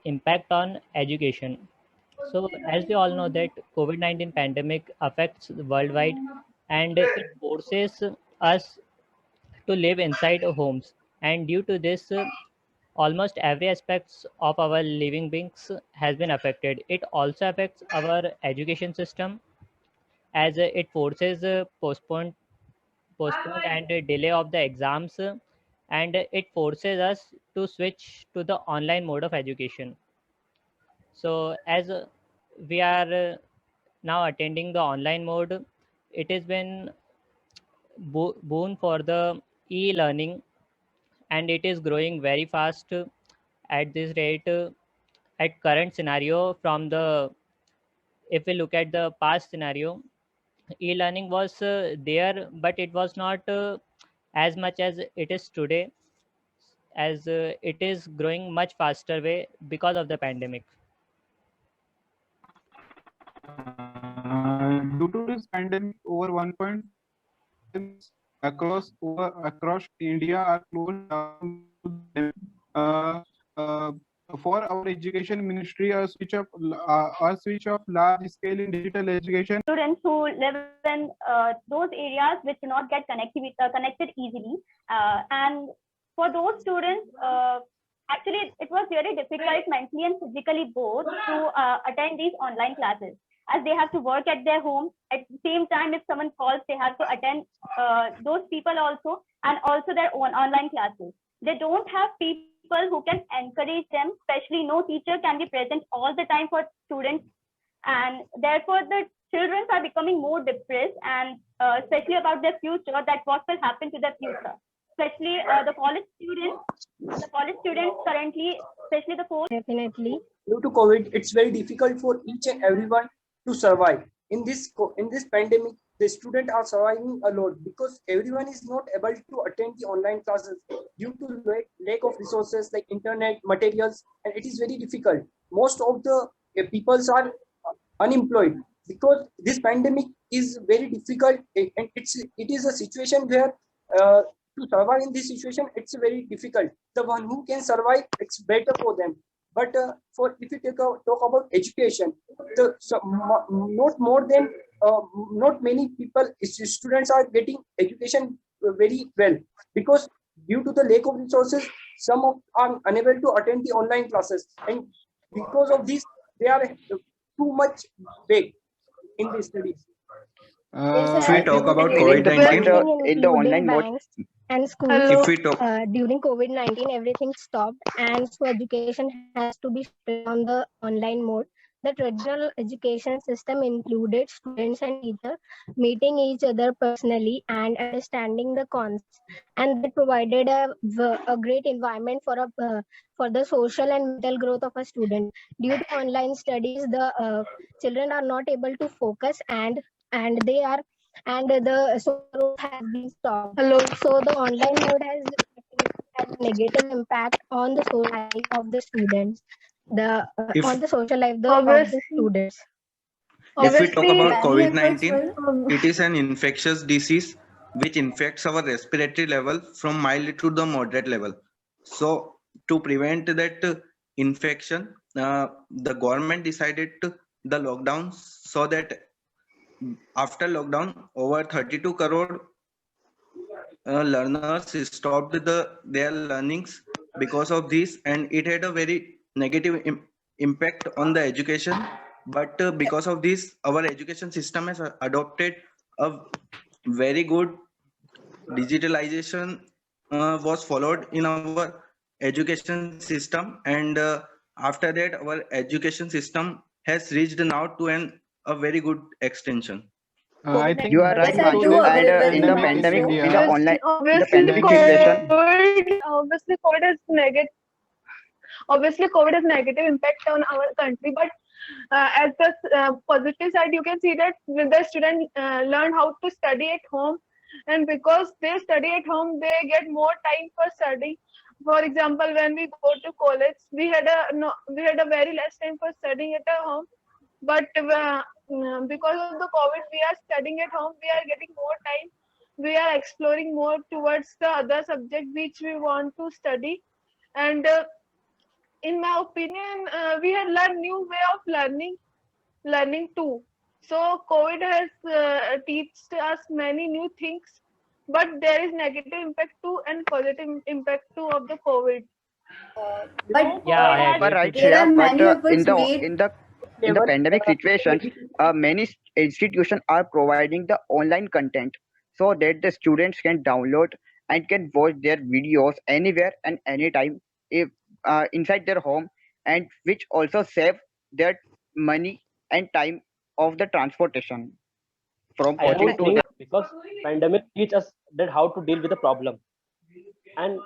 impact on education. So, as we all know that COVID-19 pandemic affects worldwide, and it forces us to live inside homes. And due to this, almost every aspects of our living beings has been affected. It also affects our education system, as it forces postponed and delay of the exams, and it forces us to switch to the online mode of education. So as we are now attending the online mode, it has been boon for the e-learning, and it is growing very fast at this rate. At current scenario, from the if we look at the past scenario, e-learning was there, but it was not as much as it is today, as it is growing much faster way because of the pandemic. Due to this pandemic, over 1.5 million schools across India are closed down due to the pandemic. Uh, for our education ministry, a switch of large scale in digital education. Students who live in those areas which do not get connected easily, and for those students, actually it was very difficult mentally and physically both to attend these online classes, as they have to work at their home. At the same time, if someone calls, they have to attend those people also, and also their own online classes. They don't have people who can encourage them, especially no teacher can be present all the time for students, and therefore the children are becoming more depressed, and especially about their future, that what will happen to their future, especially the college students currently, especially the fourth. Definitely. Due to COVID, it's very difficult for each and everyone to survive. In this pandemic, the students are surviving a lot because everyone is not able to attend the online classes due to lack of resources like internet, materials, and it is very difficult. Most of the people are unemployed because this pandemic is very difficult, and it is a situation where to survive in this situation it's very difficult. The one who can survive, it's better for them. But for if you talk about education, not more than not many people, students are getting education very well because due to the lack of resources, some of are unable to attend the online classes, and because of this, they are too much big in the studies. If we talk about COVID-19, in the online mode and schools, if we talk, during COVID-19, everything stopped, and so education has to be shifted on the online mode. The traditional education system included students and teachers meeting each other personally and understanding the concepts, and that provided a great environment for the social and mental growth of a student. Due to online studies, the children are not able to focus, and they are and the social growth has been stopped. So the online mode has a negative impact on the social life of the students, if on the social life of the students. if we talk about COVID-19, it is an infectious disease which infects our respiratory level from mild to the moderate level. So to prevent that infection, the government decided the lockdown, so that after lockdown, over 32 crore learners stopped their learnings because of this, and it had a very negative impact on the education. But because of this, our education system has adopted a very good digitalization was followed in our education system, and after that our education system has reached now to a very good extension. I think You are right, due to Manshu. this And in the pandemic in pandemic, India, in the online, in the pandemic many situation, Obviously, COVID is negative. Obviously, COVID has negative impact on our country, but as the positive side, you can see that when the student learn how to study at home, and because they study at home, they get more time for study. For example, when we go to college, we had a very less time for studying at our home, but because of the COVID, we are studying at home. We are getting more time. We are exploring more towards the other subject which we want to study, and in my opinion, we had learned new way of learning too. So COVID has teached us many new things, but there is negative impact too and positive impact too of the COVID. But Yeah, I there agree Right, with there you. are Shreya, but many of us in made the pandemic situations, many institutions are providing the online content so that the students can download and can watch their videos anywhere and anytime if inside their home, and which also save their money and time of the transportation from I coaching don't to think the. because pandemic teach us that how to deal with the problem, and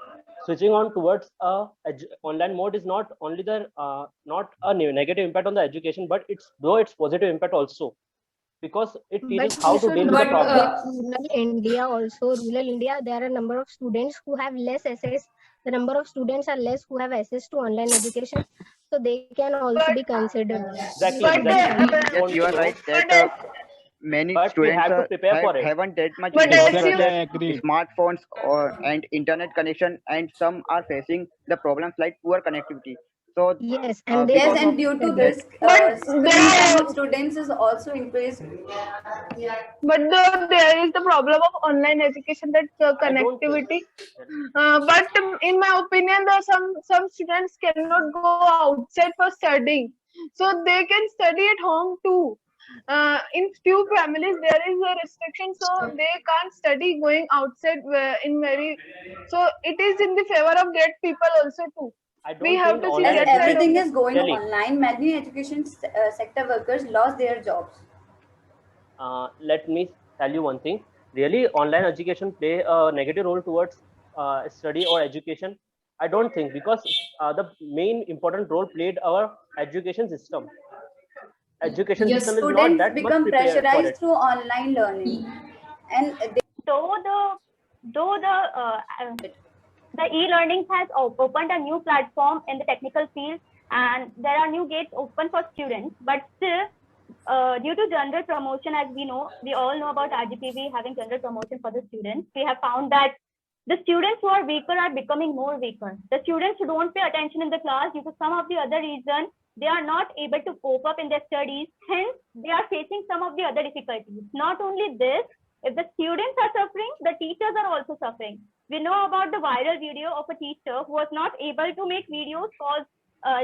switching on towards online mode is not only the not a negative impact on the education, but it's positive impact also, because it But teaches we how to should deal with the not But problem. forget rural India also. Rural India, there are a number of students who have less access. The number of students are less who have access to online education. So they can also be But considered. Exactly, but exactly. uh, I Yes, want you to are know, right that but as, many but we students have to prepare for it. haven't that much but as resources, you Exactly, I that agree. smartphones or and internet connection, and some are facing the problems like poor connectivity. So Yes, and they yes, because can't of and due to study. that, this, but screen time there of students is also increased. but there is the problem of online education, that I don't think. connectivity. But in my opinion, there are some students cannot go outside for studying, so they can study at home too. In few families, there is a restriction, so they can't study going outside in very. So it is in the favor of that people also too. I We don't have think to see As online that side of everything the. is going really. online, many education sector workers lost their jobs. Let me tell you one thing. Really, online education play a negative role towards study or education? I don't think, because the main important role played our education system. Education Yes, system is not students that much become prepared for pressurized it. through online learning, and though the e-learning has opened a new platform in the technical field, and there are new gates open for students, but still due to gender promotion, as we all know about RGPV having gender promotion for the students, we have found that the students who are weaker are becoming more weaker. The students who don't pay attention in the class due to some of the other reason, they are not able to cope up in their studies. Hence, they are facing some of the other difficulties. Not only this, if the students are suffering, the teachers are also suffering. We know about the viral video of a teacher who was not able to make videos because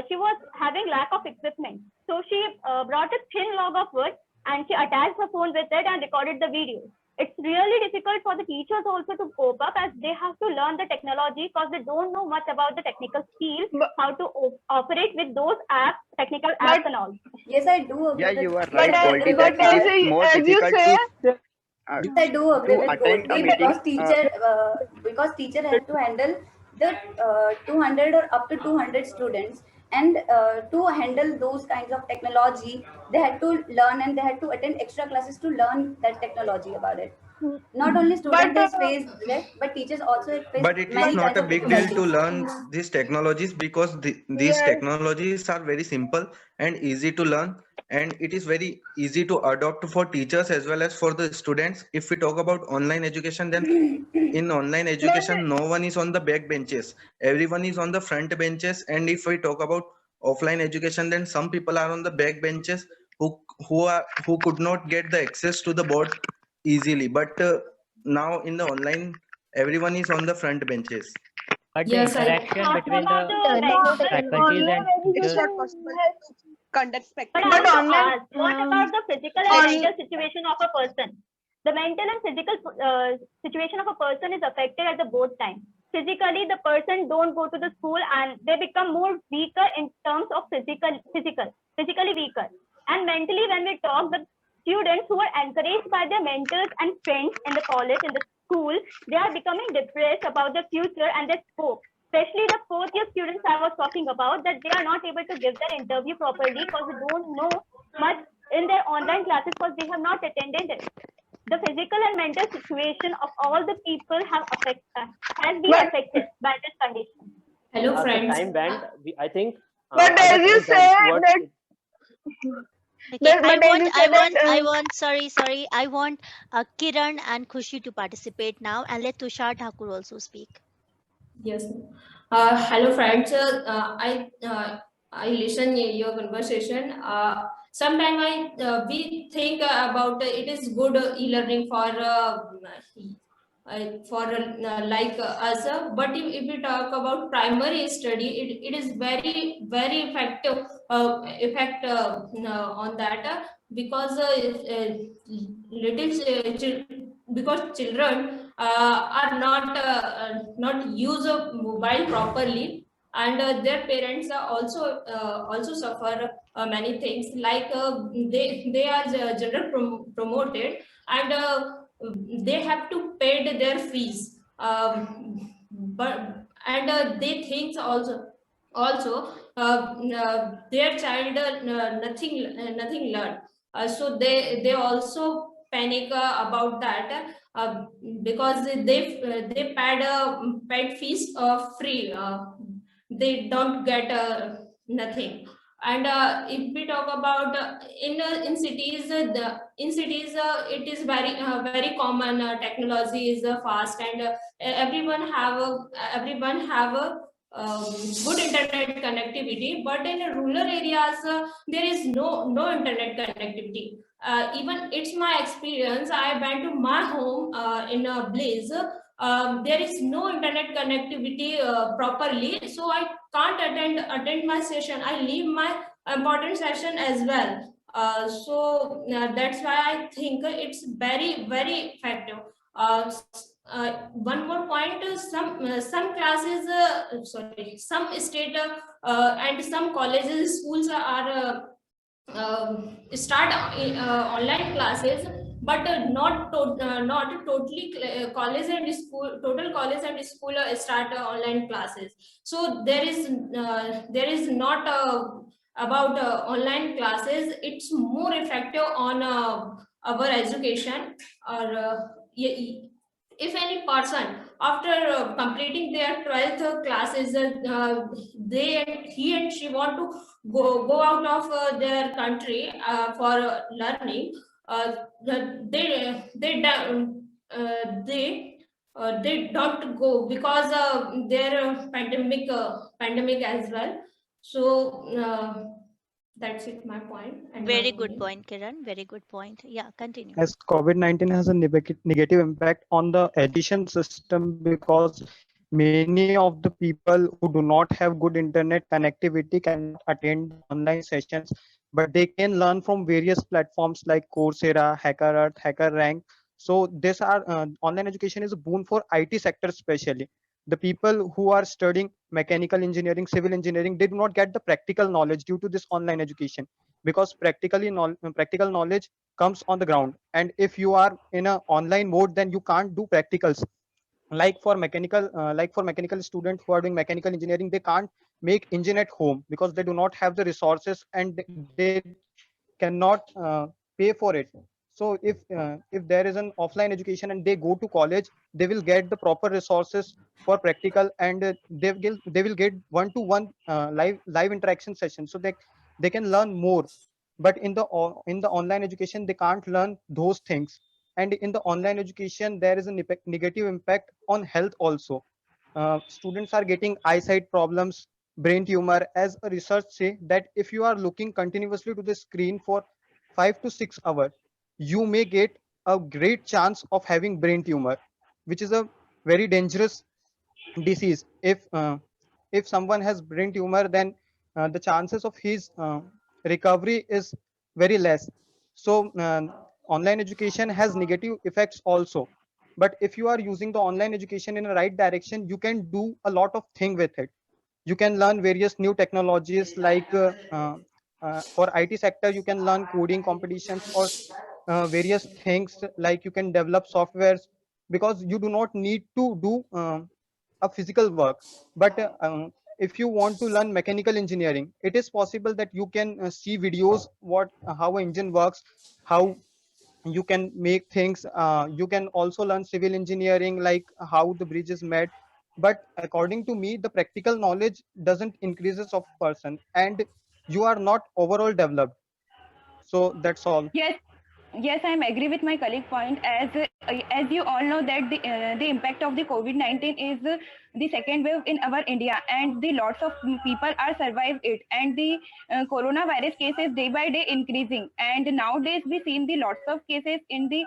she was having lack of equipment. So she brought a thin log of wood and she attached her phone with it and recorded the video. It's really difficult for the teachers also to cope up, as they have to learn the technology because they don't know much about the technical skills, how to operate with those apps, technical apps and all. yes, I do agree yeah, with you are But right, Goldie, in that that it is part. more as you difficult say, I do agree to with attend a Goldie meeting. because teacher have to handle the 200 or up to 200 students, and to handle those kinds of technology, they had to learn and they had to attend extra classes to learn that technology about it. Not only student but has faced that, but teachers also have faced But it is many not kinds a of big deal to difficulties. learn these technologies, because these yes, technologies are very simple and easy to learn, and it is very easy to adopt for teachers as well as for the students. If we talk about online education, then in online but education, no one is on the back benches. Everyone is on the front benches. And if we talk about offline education, then some people are on the back benches who could not get the access to the board easily. But now in the online, everyone is on the front benches. But the Yes, I interaction Talking between about the the Learning technical, faculties online and It's teachers, education not possible has, to conduct but I but want to online ask, what about the physical and on mental situation of a person? The mental and physical situation of a person is affected at the both times. Physically, the person don't go to the school and they become more weaker in terms of physically weaker. And mentally, when we talk, the students who are encouraged by their mentors and friends in the college, in the school, they are becoming depressed about the future and their scope. Especially the fourth year students I was talking about, that they are not able to give their interview properly because they don't know much in their online classes because they have not attended it. The physical and mental situation of all the people has been but affected by this condition. Hello, As the friends. time went, I think but as the as you time say went towards that it, Okay, but as you say I that want, sorry, I want Kiran and Khushi to participate now, and let Tushar Thakur also speak. Yes. Hello, friends. I listen your conversation. Sometimes we think about it is good e-learning for like us. But if we talk about primary study, it is very effective on that because because children are not use of mobile properly, and their parents are also suffer many things like they are gender promoted, and they have to pay their fees, but and they think also their child nothing learn, so they also panic about that, because they paid fees free, they don't get nothing. And if we talk about in cities, it is very common, technology is fast, and everyone have a good internet connectivity, but in rural areas there is no internet connectivity. Even it's my experience, I went to my home in a Blaze. There is no internet connectivity properly, so I can't attend my session. I leave my important session as well. That's why I think it's very effective. One more point: some classes, some state and some colleges, schools are start online classes, but not totally college and school, total college and school start online classes. So there is not about online classes. It's more effective on our education, or if any person after completing their 12th classes, he and she want to go out of their country for learning, they don't go because their pandemic as well. So that's it, my point. And my Very good opinion. point, Kiran. Very good point. Yeah, continue. As COVID-19 has a negative impact on the education system, because many of the people who do not have good internet connectivity cannot attend the online sessions, but they can learn from various platforms like Coursera, HackerEarth, HackerRank. So this are online education is a boon for IT sector, especially the people who are studying mechanical engineering, civil engineering. They do not get the practical knowledge due to this online education, because practical knowledge comes on the ground, and if you are in a online mode, then you can't do practicals. Like for mechanical students who are doing mechanical engineering, they can't make engine at home because they do not have the resources, and they cannot pay for it. So if there is an offline education and they go to college, they will get the proper resources for practical, and they will get one-to-one live interaction session, so they can learn more. But in the online education, they can't learn those things. And in the online education, there is a negative impact on health also. Students are getting eyesight problems, brain tumor, as a research say that if you are looking continuously to the screen for 5 to 6 hours, you may get a great chance of having brain tumor, which is a very dangerous disease. If someone has brain tumor, then the chances of his recovery is very less. So online education has negative effects also, but if you are using the online education in a right direction, you can do a lot of thing with it. You can learn various new technologies, like for IT sector, you can learn coding competitions, or various things, like you can develop softwares, because you do not need to do a physical work. But if you want to learn mechanical engineering, it is possible that you can see videos how an engine works, how you can make things. You can also learn civil engineering, like how the bridge is made. But according to me, the practical knowledge doesn't increases of person, and you are not overall developed. So that's all. Yes, yes, I am agree with my colleague point. As you all know that the impact of the COVID-19 is the second wave in our India, and the lots of people are survived it, and the coronavirus cases day by day increasing, and nowadays we seen the lots of cases in the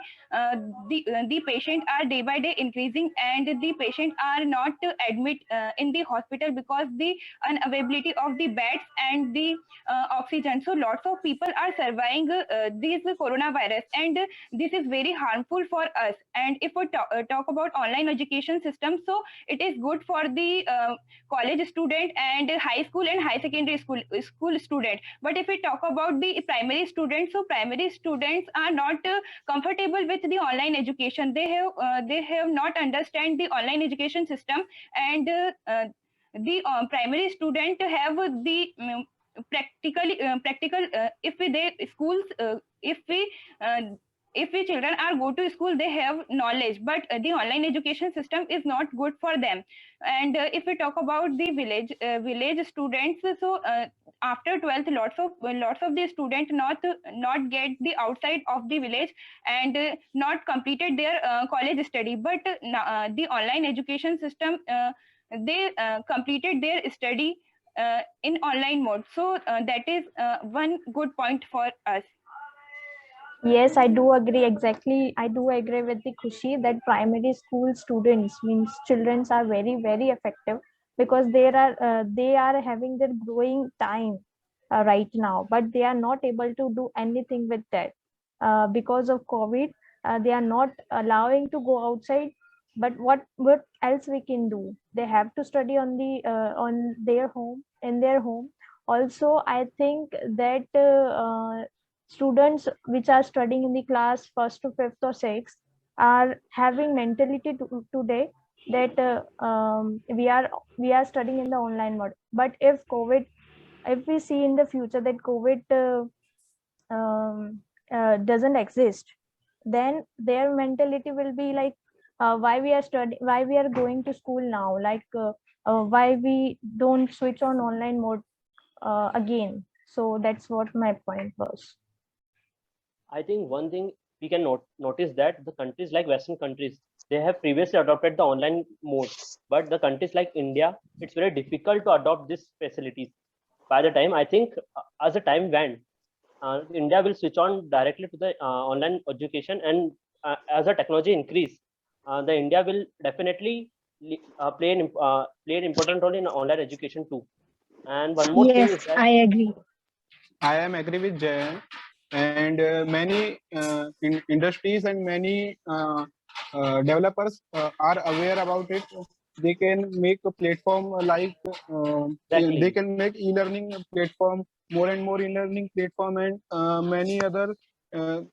patient are day by day increasing, and the patient are not admit in the hospital because the unavailability of the beds and the oxygen. So lots of people are surviving this coronavirus, and this is very harmful for us. And if we talk about online education system, so it is good for the college student and high school and high secondary school student. But if we talk about the primary students, so primary students are not comfortable with the online education. They have not understand the online education system, and the primary student have the practical if we they schools if we children are go to school, they have knowledge, but the online education system is not good for them. And if we talk about the village students, so after 12th, lots of the students not get the outside of the village, and not completed their college study, but the online education system, they completed their study in online mode. So that is one good point for us. Yes, I do agree. Exactly, I do agree with the Khushi that primary school students means children are very very effective, because they are having their growing time right now, but they are not able to do anything with that because of COVID. They are not allowing to go outside. But what else we can do? They have to study on their home, in their home. Also, I think that students which are studying in the class first to fifth or sixth are having mentality today that we are studying in the online mode. But if we see in the future that COVID doesn't exist, then their mentality will be like, why we are studying, why we are going to school now, like why we don't switch on online mode again. So that's what my point was. I think one thing we can notice that the countries like Western countries, they have previously adopted the online mode, but the countries like India, it's very difficult to adopt these facilities. By the time, I think as the time went, India will switch on directly to the online education, and as the technology increase, the India will definitely play an important role in online education too. And one more thing is Yes, that I agree. I am agree with Jay, and many industries and many developers are aware about it. They can make a platform like exactly. they can make e-learning platform, more and more e-learning platform, and many other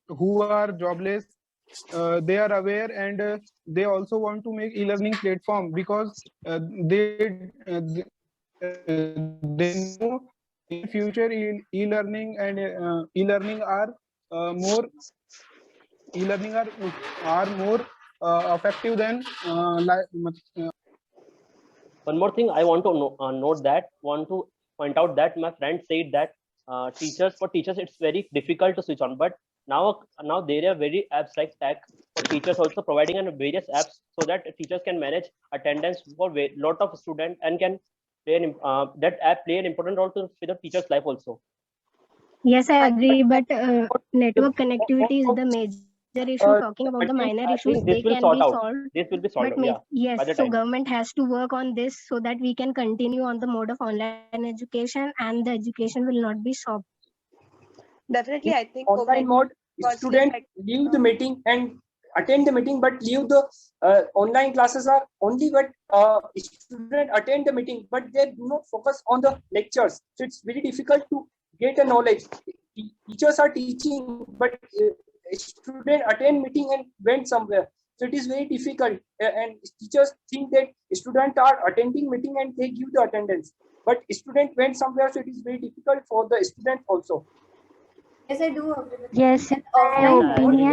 who are jobless. They are aware, and they also want to make e-learning platform, because they know in future e-learning and e-learning more e-learning are more effective than one more thing I want to want to point out that my friend said that for teachers it's very difficult to switch on, but now there are very apps like Tag for teachers also providing various apps so that teachers can manage attendance for lot of students and can play that app play an important role to the teacher's life also. Yes, I agree, but network connectivity is the major issue. Talking about the minor I issues, think they this will can sort be out. solved. This will be solved, But yeah. yes, By the so time. government has to work on this so that we can continue on the mode of online education and the education will not be stopped. Definitely, I think online mode, student leave the meeting and attend the meeting, but leave the online classes are only but student attend the meeting, but they do not focus on the lectures. So it's very difficult to get a knowledge. Teachers are teaching, but student attend meeting and went somewhere. So it is very difficult, and teachers think that students are attending meeting and they give the attendance, but student went somewhere, so it is very difficult for the student also. Yes, I do agree with Yes, that. in my opinion,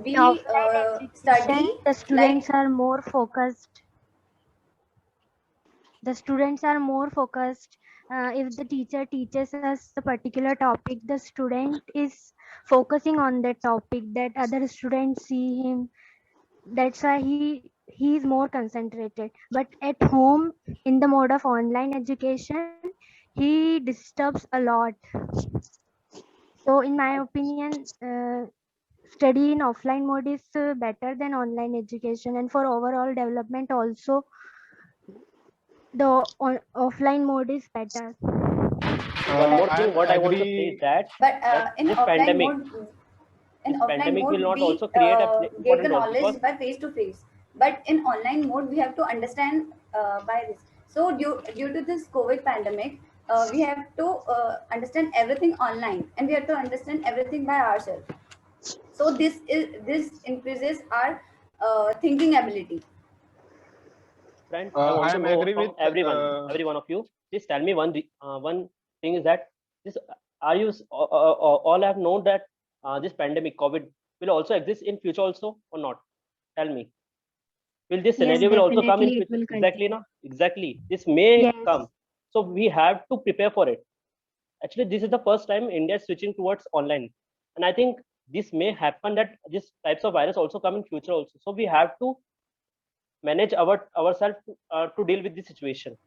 We in offline study education, the students are more focused. The students are more focused if the teacher teaches us a particular topic, the student is focusing on that topic, that other students see him. That's why he is more concentrated. But at home, in the mode of online education, he disturbs a lot. So in my opinion, study in offline mode is better than online education, and for overall development also the offline mode is better. One more I thing, am what I want to say is agree. But in this offline pandemic, mode, in offline will mode, not we also create a get the important role, because knowledge by face to face. But in online mode, we have to understand by this. So due to this COVID pandemic, we have to understand everything online, and we have to understand everything by ourselves. So this increases our thinking ability. friend, I want I to am know agree from with. every one of you. Please tell me one thing is that this are you all have known that this pandemic COVID will also exist in future also or not? Tell me. Will this Yes, scenario will also come in definitely it future? will Exactly, continue. na? Exactly. This may Yes. come. So we have to prepare for it. Actually, this is the first time India is switching towards online, and I think this may happen that these types of virus also come in future also. So we have to manage ourselves to deal with this situation.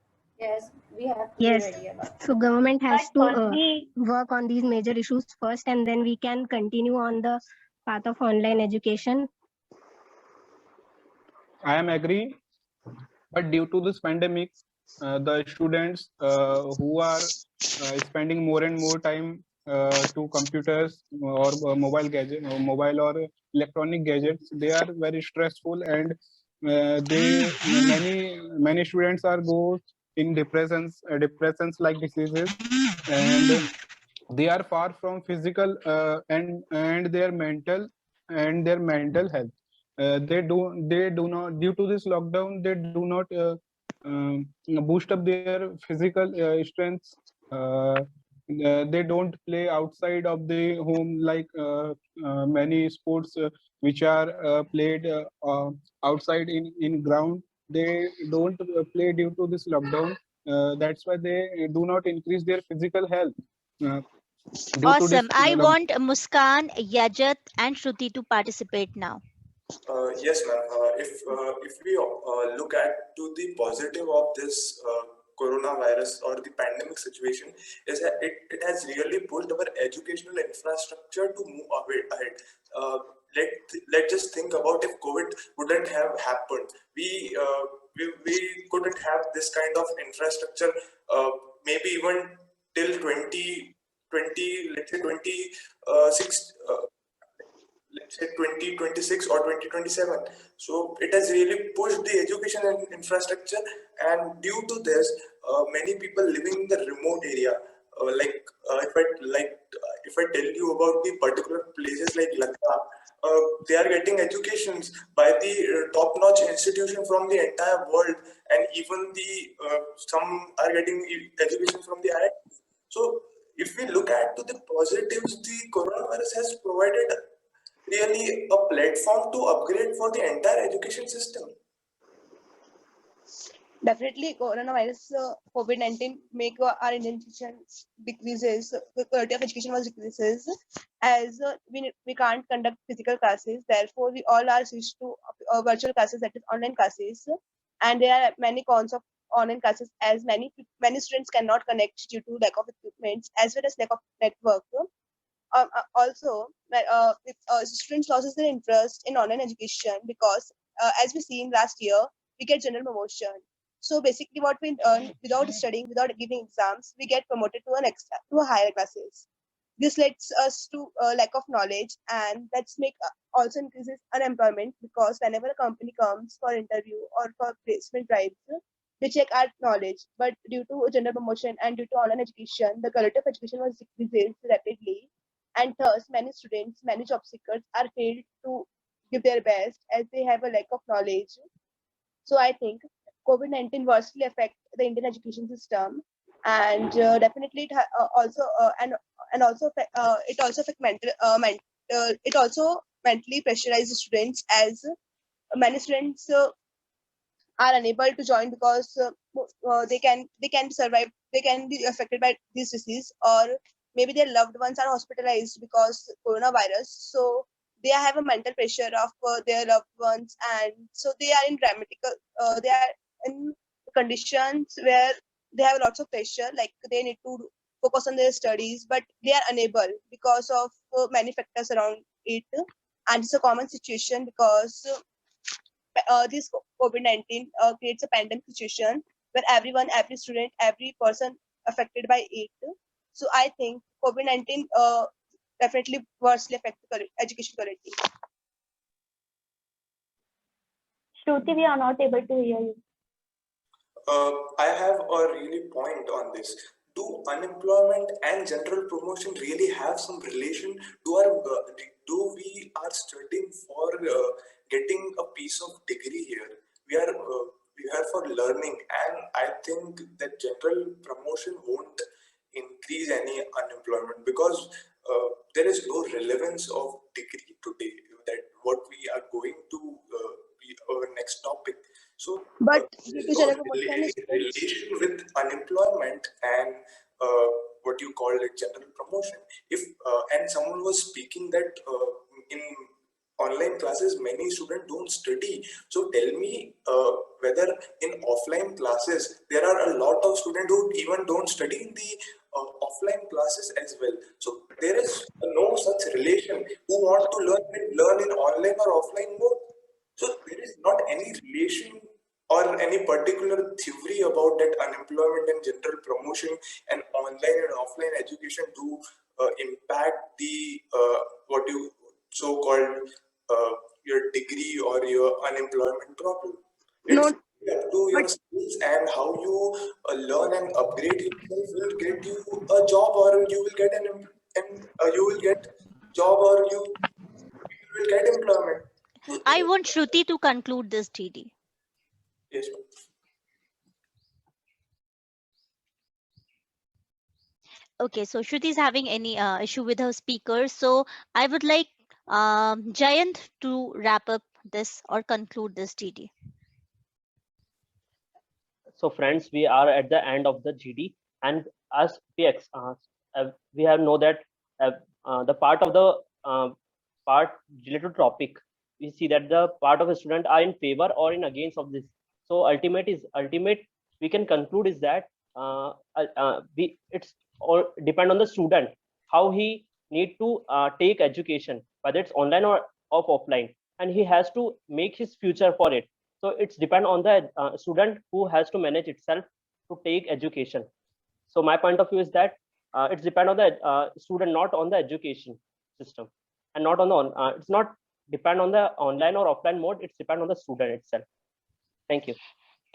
Yes, we have to be Yes. ready about. So government has But to firstly, work on these major issues first, and then we can continue on the path of online education. I am agree. But due to this pandemic, the students who are spending more and more time to computers or mobile or electronic gadgets, they are very stressful, and many students are go in depressions like diseases, and they are far from physical and their mental health. They do not, due to this lockdown, they do not boost up their physical strengths. They don't play outside of the home like many sports which are played outside in ground. They don't play due to this lockdown. That's why they do not increase their physical health due to this Awesome. I want Muskan, Yajat, and Shruti to participate now. Yes, ma'am. If we look at to the positive of this coronavirus or the pandemic situation, is that it has really pushed our educational infrastructure to move ahead. Let's just think about if COVID wouldn't have happened, we couldn't have this kind of infrastructure. Maybe even till 2020, let's say 26. Let's say 2026 or 2027. So it has really pushed the education and infrastructure, and due to this, many people living in the remote area, if I tell you about the particular places like Ladakh, they are getting educations by the top-notch institution from the entire world, and even some are getting education from the IIT. So if we look at to the positives, the coronavirus has provided really a platform to upgrade for the entire education system. Definitely, coronavirus, COVID-19 make our Indian education decreases. The quality of education was decreases as we can't conduct physical classes. Therefore, we all are switched to virtual classes, that is online classes. And there are many cons of online classes, as many students cannot connect due to lack of equipment as well as lack of network. Also, students loses their interest in online education because, as we see in last year, we get general promotion. So basically, what we earn without studying, without giving exams, we get promoted to a higher classes. This leads us to lack of knowledge, and that's make also increases unemployment, because whenever a company comes for interview or for placement drives, they check our knowledge. But due to general promotion and due to online education, the quality of education was decreases rapidly, and thus many students, many job seekers are failed to give their best as they have a lack of knowledge. So I think COVID-19 vastly affect the Indian education system, and definitely it also and also it also affect it also mentally pressurize the students, as many students are unable to join because they can survive, they can be affected by this disease, or maybe their loved ones are hospitalized because coronavirus. So they have a mental pressure of their loved ones, and so they are in they are in conditions where they have lots of pressure, like they need to focus on their studies, but they are unable because of many factors around it. And it's a common situation because this COVID-19 creates a pandemic situation where everyone, every student, every person affected by it. So I think COVID-19 definitely worstly affect the education quality. Shruti, we are not able to hear you. I have a really point on this. Do unemployment and general promotion really have some relation to our? Do we are studying for getting a piece of degree here? We are for learning, and I think that general promotion won't increase any unemployment because there is no relevance of degree today. That what we are going to be our next topic. So, but there is no relation with unemployment and what you call it general promotion. If and someone was speaking that in online classes many students don't study. So tell me whether in offline classes there are a lot of students who even don't study in the offline classes as well. So there is no such relation. Who want to learn in online or offline mode? So there is not any relation or any particular theory about that unemployment and general promotion and online and offline education do impact the what you so-called your degree or your unemployment problem. It's up to your skills and how you learn and upgrade yourself will get you a job, or you will get you will get job, or you will get employment. I want Shruti to conclude this, TD. Yes. Okay, so Shruti is having any issue with her speaker. So I would like Jayant to wrap up this or conclude this, TD. So friends, we are at the end of the GD, and as we have know that the part of the part related topic, we see that the part of the student are in favor or in against of this. So ultimate we can conclude is that it's all depend on the student how he need to take education, whether it's online or offline, and he has to make his future for it. So it's depend on the student who has to manage itself to take education. So my point of view is that it's depend on the student, not on the education system, and not on the it's not depend on the online or offline mode. It's depend on the student itself. Thank you.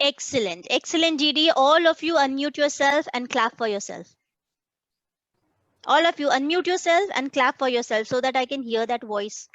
Excellent, excellent, GD. All of you unmute yourself and clap for yourself. All of you unmute yourself and clap for yourself so that I can hear that voice.